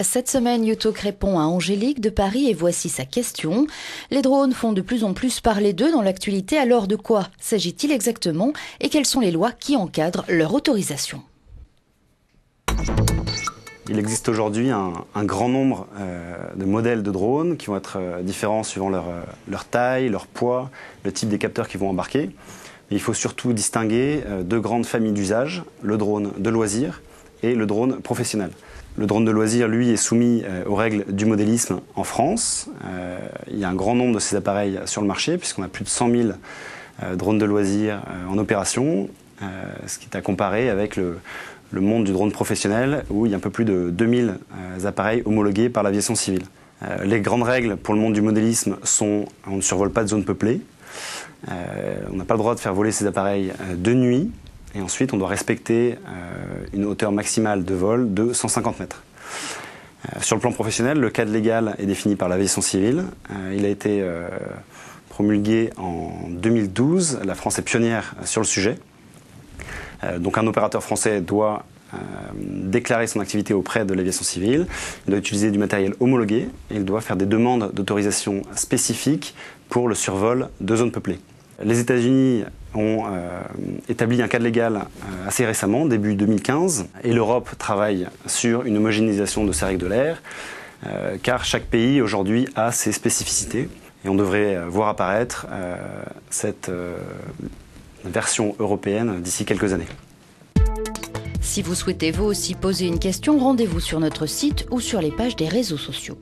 Cette semaine, Youtalk répond à Angélique de Paris et voici sa question. Les drones font de plus en plus parler d'eux dans l'actualité, alors de quoi s'agit-il exactement et quelles sont les lois qui encadrent leur autorisation ? Il existe aujourd'hui un grand nombre de modèles de drones qui vont être différents suivant leur taille, leur poids, le type des capteurs qu'ils vont embarquer. Mais il faut surtout distinguer deux grandes familles d'usage, le drone de loisir et le drone professionnel. Le drone de loisir, lui, est soumis aux règles du modélisme en France. Il y a un grand nombre de ces appareils sur le marché, puisqu'on a plus de 100 000 drones de loisir en opération, ce qui est à comparer avec le monde du drone professionnel, où il y a un peu plus de 2000 appareils homologués par l'aviation civile. Les grandes règles pour le monde du modélisme sont: on ne survole pas de zones peuplées, on n'a pas le droit de faire voler ces appareils de nuit, et ensuite on doit respecter une hauteur maximale de vol de 150 mètres. Sur le plan professionnel, le cadre légal est défini par l'aviation civile. Il a été promulgué en 2012. La France est pionnière sur le sujet. Donc un opérateur français doit déclarer son activité auprès de l'aviation civile, il doit utiliser du matériel homologué et il doit faire des demandes d'autorisation spécifiques pour le survol de zones peuplées. Les États-Unis ont établi un cadre légal assez récemment, début 2015, et l'Europe travaille sur une homogénéisation de ces règles de l'air, car chaque pays aujourd'hui a ses spécificités, et on devrait voir apparaître cette version européenne d'ici quelques années. Si vous souhaitez vous aussi poser une question, rendez-vous sur notre site ou sur les pages des réseaux sociaux.